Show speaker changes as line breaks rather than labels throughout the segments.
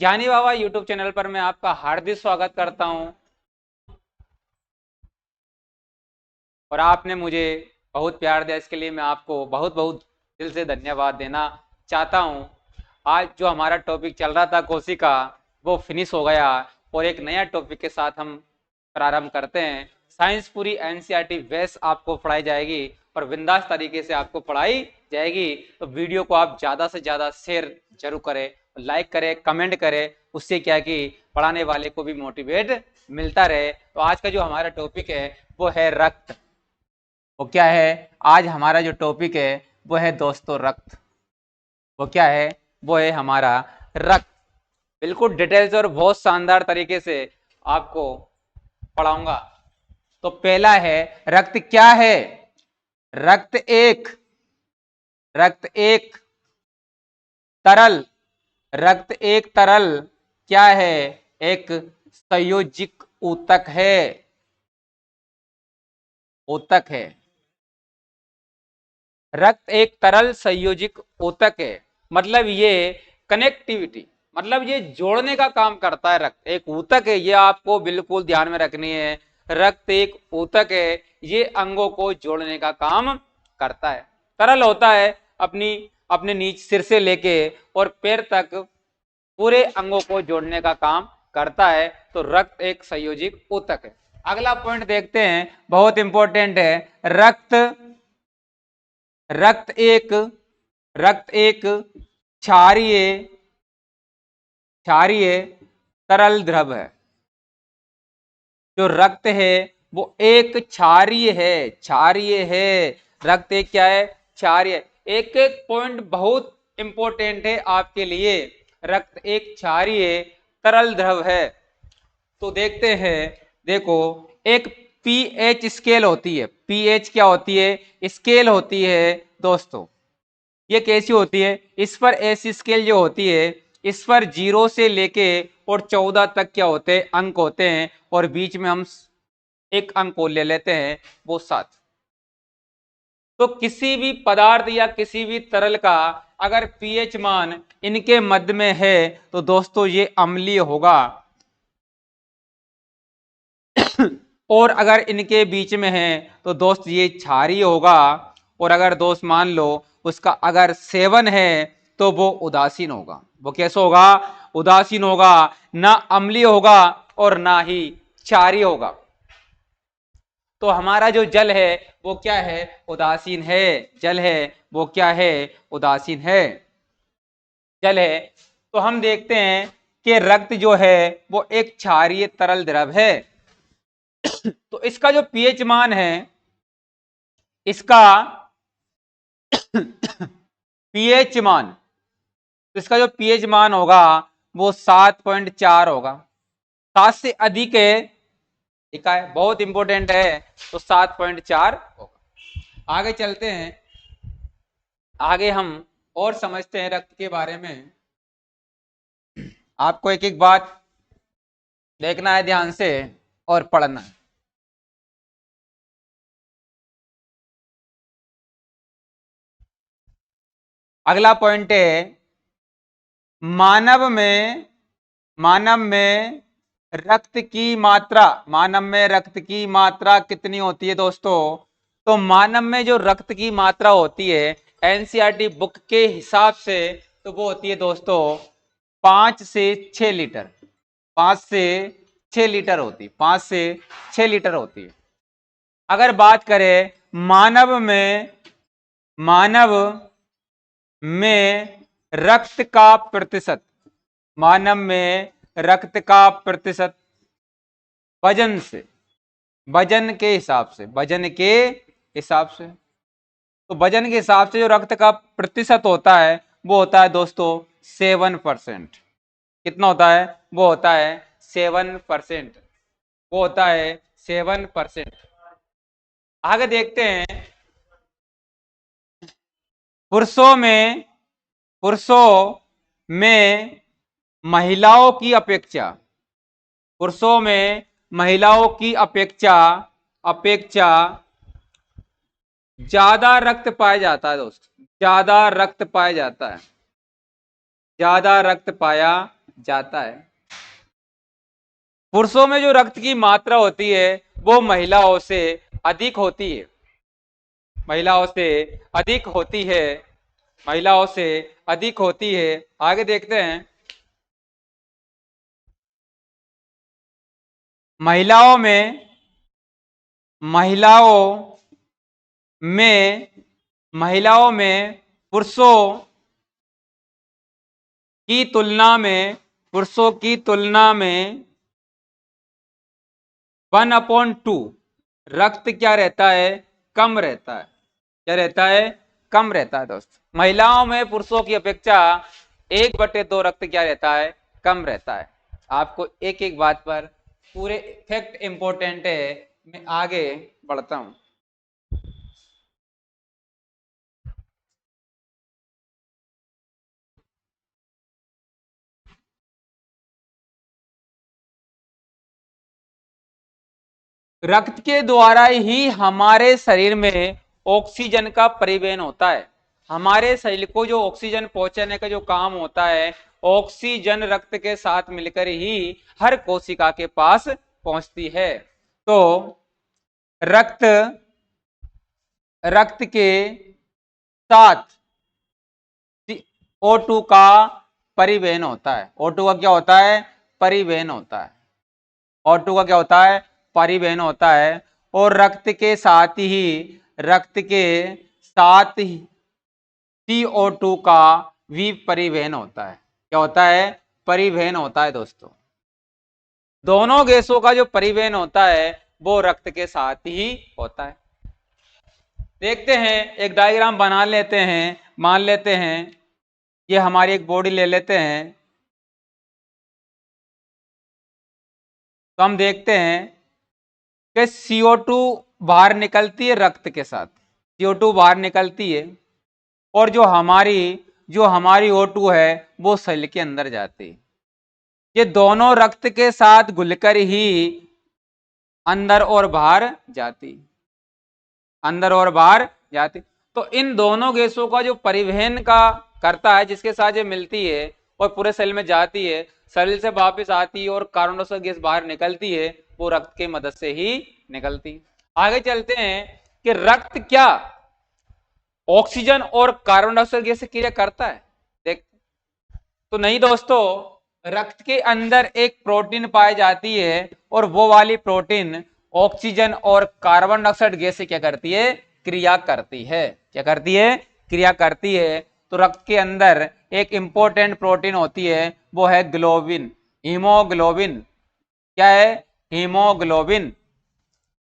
ज्ञानी बाबा YouTube channel पर मैं आपका हार्दिक स्वागत करता हूं। और आपने मुझे बहुत प्यार दिया, इसके लिए मैं आपको बहुत बहुत दिल से धन्यवाद देना चाहता हूं। आज जो हमारा टॉपिक चल रहा था कोशिका, वो फिनिश हो गया और एक नया टॉपिक के साथ हम प्रारंभ करते हैं। साइंस पूरी एनसीईआरटी बेस आपको पढ़ाई जाएगी और बिंदास तरीके से आपको पढ़ाई जाएगी। तो वीडियो को आप ज़्यादा से ज़्यादा शेयर जरूर करें, लाइक करें, कमेंट करें। उससे क्या कि पढ़ाने वाले को भी मोटिवेट मिलता रहे। तो आज का जो हमारा टॉपिक है वो है रक्त। वो क्या है? आज हमारा जो टॉपिक है वो है दोस्तों रक्त। वो क्या है? वो है हमारा रक्त। बिल्कुल डिटेल्स और बहुत शानदार तरीके से आपको पढ़ाऊंगा। तो पहला है, रक्त क्या है? रक्त एक रक्त एक तरल रक्त एक तरल क्या है? एक संयोजिक ऊतक है। ऊतक है। रक्त एक तरल संयोजिक ऊतक है। मतलब ये कनेक्टिविटी, मतलब ये जोड़ने का काम करता है। रक्त एक ऊतक है, ये आपको बिल्कुल ध्यान में रखनी है। रक्त एक ऊतक है, ये अंगों को जोड़ने का काम करता है। तरल होता है, अपनी अपने नीचे सिर से लेके और पैर तक पूरे अंगों को जोड़ने का काम करता है। तो रक्त एक संयोजिक ऊतक है। अगला पॉइंट देखते हैं, बहुत इंपॉर्टेंट है। रक्त रक्त एक रक्त एक क्षारीय क्षारीय तरल द्रव है। जो रक्त है वो एक क्षारीय है। क्षारीय है। रक्त एक क्या है? क्षारीय। एक एक पॉइंट बहुत इंपॉर्टेंट है आपके लिए। रक्त एक क्षारीय तरल द्रव है। तो देखते हैं, देखो, एक पीएच स्केल होती है। पीएच क्या होती है? स्केल होती है दोस्तों। ये कैसी होती है? इस पर ऐसी स्केल जो होती है, इस पर 0 से लेके और 14 तक क्या होते हैं? अंक होते हैं। और बीच में हम एक अंक को ले लेते हैं, वो 7। तो किसी भी पदार्थ या किसी भी तरल का अगर पीएच मान इनके मध्य में है तो दोस्तों ये अम्लीय होगा। और अगर इनके बीच में है तो दोस्त ये क्षारीय होगा। और अगर दोस्त मान लो उसका अगर सेवन है तो वो उदासीन होगा। वो कैसे होगा? उदासीन होगा। ना अम्लीय होगा और ना ही क्षारीय होगा। तो हमारा जो जल है वो क्या है? उदासीन है। जल है वो क्या है? उदासीन है। जल है। तो हम देखते हैं कि रक्त जो है वो एक क्षारीय तरल द्रव है। तो इसका जो पीएच मान है, इसका पीएच मान, तो इसका जो पीएच मान होगा वो 7.4 होगा। 7 से अधिक है, ठीक है, बहुत इंपॉर्टेंट है। तो 7.4 होगा। आगे चलते हैं। आगे हम और समझते हैं रक्त के बारे में। आपको एक एक बात देखना है ध्यान से और पढ़ना है। अगला पॉइंट है, मानव में मानव में रक्त की मात्रा मानव में रक्त की मात्रा कितनी होती है दोस्तों? तो मानव में जो रक्त की मात्रा होती है एनसीईआरटी बुक के हिसाब से, तो वो होती है दोस्तों 5 से 6 लीटर। 5 से 6 लीटर होती, 5 से 6 लीटर होती है। अगर बात करें मानव में रक्त का प्रतिशत, मानव में रक्त का प्रतिशत वजन से, वजन के हिसाब से, वजन के हिसाब से, तो वजन के हिसाब से जो रक्त का प्रतिशत होता है वो होता है दोस्तों 7%। कितना होता है? वो होता है 7%। वो होता है 7%। आगे देखते हैं, पुरुषों में पुरुषों में महिलाओं की अपेक्षा, पुरुषों में महिलाओं की अपेक्षा अपेक्षा ज्यादा रक्त पाया जाता है दोस्त। ज्यादा रक्त पाया जाता है। ज्यादा रक्त पाया जाता है। पुरुषों में जो रक्त की मात्रा होती है वो महिलाओं से अधिक होती है, महिलाओं से अधिक होती है, महिलाओं से अधिक होती है। आगे देखते हैं। महिलाओं में महिलाओं में महिलाओं में पुरुषों की तुलना में, पुरुषों की तुलना में 1/2 रक्त क्या रहता है, कम रहता है। क्या रहता है, कम रहता है दोस्त। महिलाओं में पुरुषों की अपेक्षा 1/2 रक्त क्या रहता है, कम रहता है। आपको एक एक बात पर पूरे फैक्ट इंपॉर्टेंट है। मैं आगे बढ़ता हूं। रक्त के द्वारा ही हमारे शरीर में ऑक्सीजन का परिवहन होता है। हमारे शरीर को जो ऑक्सीजन पहुंचाने का जो काम होता है, ऑक्सीजन रक्त के साथ मिलकर ही हर कोशिका के पास पहुंचती है। तो रक्त रक्त के साथ O2 का परिवहन होता है। O2 का क्या होता है, परिवहन होता है। O2 का क्या होता है, परिवहन होता है। और रक्त के साथ ही CO2 का भी परिवहन होता है। क्या होता है, परिवहन होता है दोस्तों। दोनों गैसों का जो परिवहन होता है वो रक्त के साथ ही होता है। देखते हैं, एक डायग्राम बना लेते हैं। मान लेते हैं ये हमारी एक बॉडी ले लेते हैं। तो हम देखते हैं कि CO2 बाहर निकलती है रक्त के साथ, CO2 बाहर निकलती है। और जो हमारी O2 है वो सेल के अंदर जाती है। ये दोनों रक्त के साथ घुलकर ही अंदर और बाहर जाती, अंदर और बाहर जाती। तो इन दोनों गैसों का जो परिवहन का करता है, जिसके साथ ये मिलती है और पूरे सेल में जाती है, शरीर से वापस आती है और कार्बन डाइऑक्साइड गैस बाहर निकलती है, वो रक्त की मदद से ही निकलती। आगे चलते हैं कि रक्त क्या ऑक्सीजन और कार्बन डाइऑक्साइड गैस से क्रिया करता है, देख। तो नहीं दोस्तों, रक्त के अंदर एक प्रोटीन पाई जाती है और वो वाली प्रोटीन ऑक्सीजन और कार्बन डाइऑक्साइड गैस से क्या करती है, क्रिया करती है। क्या करती है, क्रिया करती है। तो रक्त के अंदर एक इंपॉर्टेंट प्रोटीन होती है, वो है ग्लोबिन, हीमोग्लोबिन। क्या है, हीमोग्लोबिन।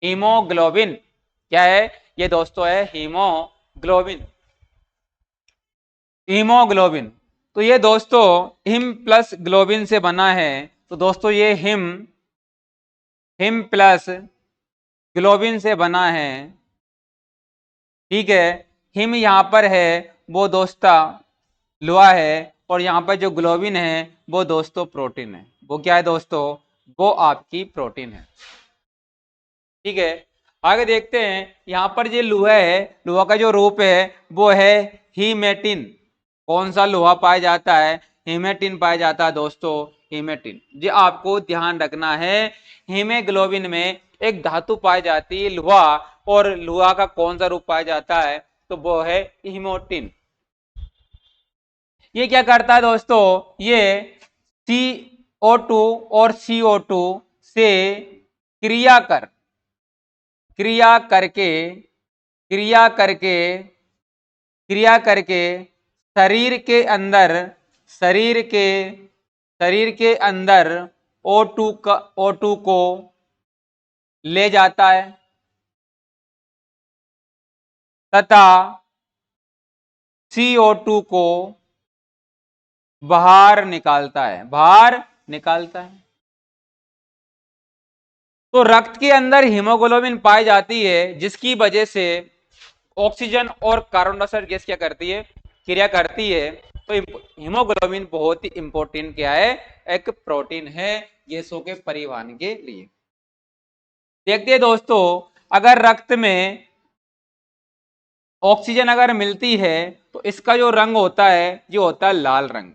हीमोग्लोबिन क्या है, ये दोस्तों है हीमोग्लोबिन। हीमोग्लोबिन, तो ये दोस्तों हिम प्लस ग्लोबिन से बना है। तो दोस्तों ये हिम हिम प्लस ग्लोबिन से बना है। ठीक है, हिम यहां पर है वो दोस्ता लोहा है, और यहां पर जो ग्लोबिन है वो दोस्तों प्रोटीन है। वो क्या है दोस्तों, वो आपकी प्रोटीन है। ठीक है, आगे देखते हैं। यहां पर जो लोहा है, लोहा का जो रूप है वो है हीमेटिन। कौन सा लोहा पाया जाता है, हीमेटिन पाया जाता है दोस्तों, हीमेटिन। ये आपको ध्यान रखना है। हीमोग्लोबिन में एक धातु पाई जाती है लोहा, और लोहा का कौन सा रूप पाया जाता है, तो वो है हीमोटिन। ये क्या करता है दोस्तों, ये CO2 और CO2 से क्रिया कर क्रिया करके क्रिया करके क्रिया करके शरीर के शरीर के अंदर O2 को ले जाता है तथा CO2 को बाहर निकालता है, बाहर निकालता है। तो रक्त के अंदर हीमोग्लोबिन पाई जाती है, जिसकी वजह से ऑक्सीजन और कार्बन डाइऑक्साइड गैस क्या करती है, क्रिया करती है। तो हीमोग्लोबिन बहुत ही इंपॉर्टेंट क्या है, एक प्रोटीन है गैसों के परिवहन के लिए। देखते हैं दोस्तों, अगर रक्त में ऑक्सीजन अगर मिलती है तो इसका जो रंग होता है ये होता है लाल रंग।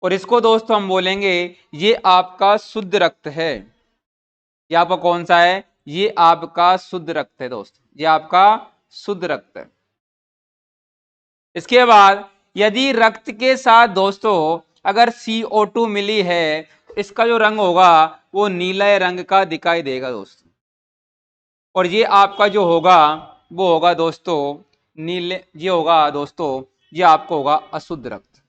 और इसको दोस्तों हम बोलेंगे ये आपका शुद्ध रक्त है। ये आपका कौन सा है? ये आपका शुद्ध रक्त है दोस्तों, ये आपका शुद्ध रक्त है। इसके बाद यदि रक्त के साथ दोस्तों अगर CO2 मिली है, इसका जो रंग होगा वो नीले रंग का दिखाई देगा दोस्तों। और ये आपका जो होगा वो होगा दोस्तों नीले, ये होगा दोस्तों, ये आपको होगा अशुद्ध रक्त।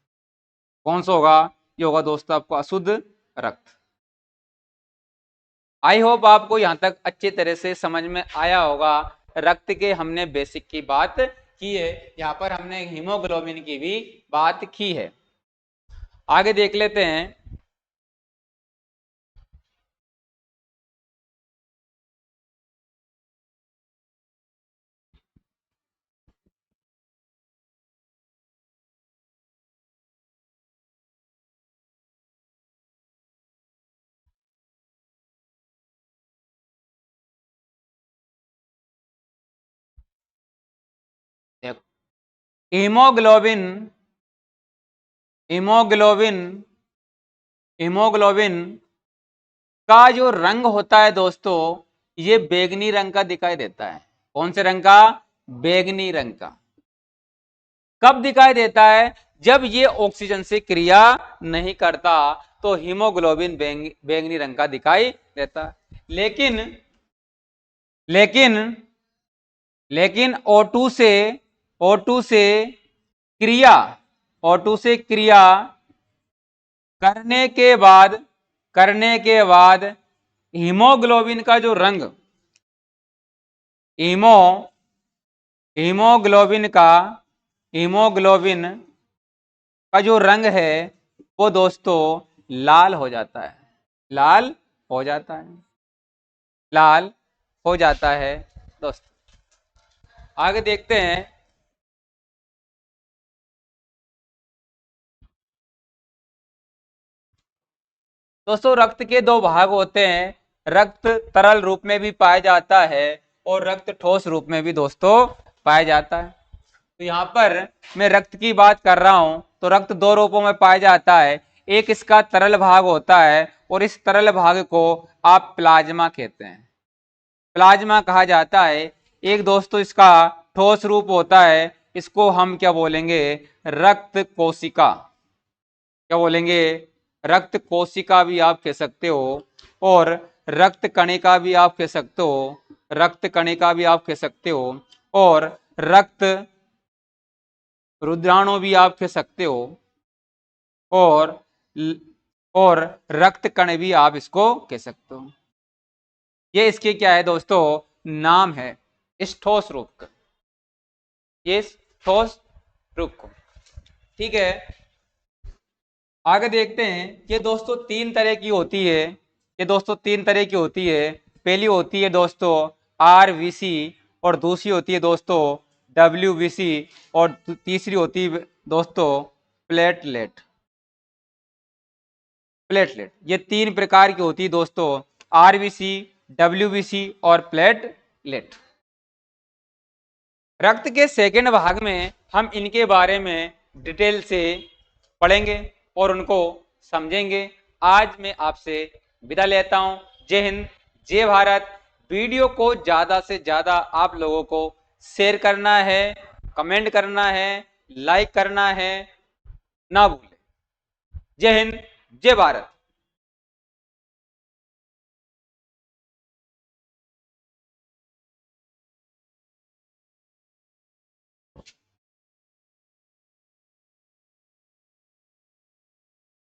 कौन सा होगा? ये होगा दोस्तों आपको अशुद्ध रक्त। आई होप आपको यहां तक अच्छी तरह से समझ में आया होगा। रक्त के हमने बेसिक की बात की है, यहाँ पर हमने हीमोग्लोबिन की भी बात की है। आगे देख लेते हैं। हीमोग्लोबिन हीमोग्लोबिन हीमोग्लोबिन का जो रंग होता है दोस्तों, ये बैंगनी रंग का दिखाई देता है। कौन से रंग का? बैंगनी रंग का। कब दिखाई देता है? जब ये ऑक्सीजन से क्रिया नहीं करता तो हीमोग्लोबिन बैंगनी रंग का दिखाई देता है। लेकिन लेकिन O2 से क्रिया O2 से क्रिया करने के बाद हीमोग्लोबिन का जो रंग हीमोग्लोबिन का जो रंग है वो दोस्तों लाल हो जाता है। लाल हो जाता है। लाल हो जाता है दोस्तों। आगे देखते हैं। दोस्तों रक्त के दो भाग होते हैं। रक्त तरल रूप में भी पाया जाता है और रक्त ठोस रूप में भी दोस्तों पाया जाता है। तो यहाँ पर मैं रक्त की बात कर रहा हूं तो रक्त दो रूपों में पाया जाता है। एक इसका तरल भाग होता है और इस तरल भाग को आप प्लाज्मा कहते हैं, प्लाज्मा कहा जाता है। एक दोस्तों इसका ठोस रूप होता है, इसको हम क्या बोलेंगे? रक्त कोशिका। क्या बोलेंगे? रक्त कोशिका भी आप कह सकते हो और रक्त कणिका भी आप कह सकते हो, रक्त कणिका भी आप कह सकते हो और रक्त रुद्राणु भी आप कह सकते हो और और रक्त कण भी आप इसको कह सकते हो। ये इसके क्या है दोस्तों? नाम है इस ठोस रूप का, ये ठोस रूप को। ठीक है, आगे देखते हैं। ये दोस्तों तीन तरह की होती है। ये दोस्तों तीन तरह की होती है। पहली होती है दोस्तों RBC और दूसरी होती है दोस्तों WBC और तीसरी होती है दोस्तों प्लेटलेट। प्लेटलेट ये तीन प्रकार की होती है दोस्तों, RBC, WBC और प्लेटलेट। रक्त के सेकेंड भाग में हम इनके बारे में डिटेल से पढ़ेंगे और उनको समझेंगे। आज मैं आपसे विदा लेता हूं। जय हिंद, जय भारत। वीडियो को ज्यादा से ज्यादा आप लोगों को शेयर करना है, कमेंट करना है, लाइक करना है, ना भूलें। जय हिंद, जय भारत।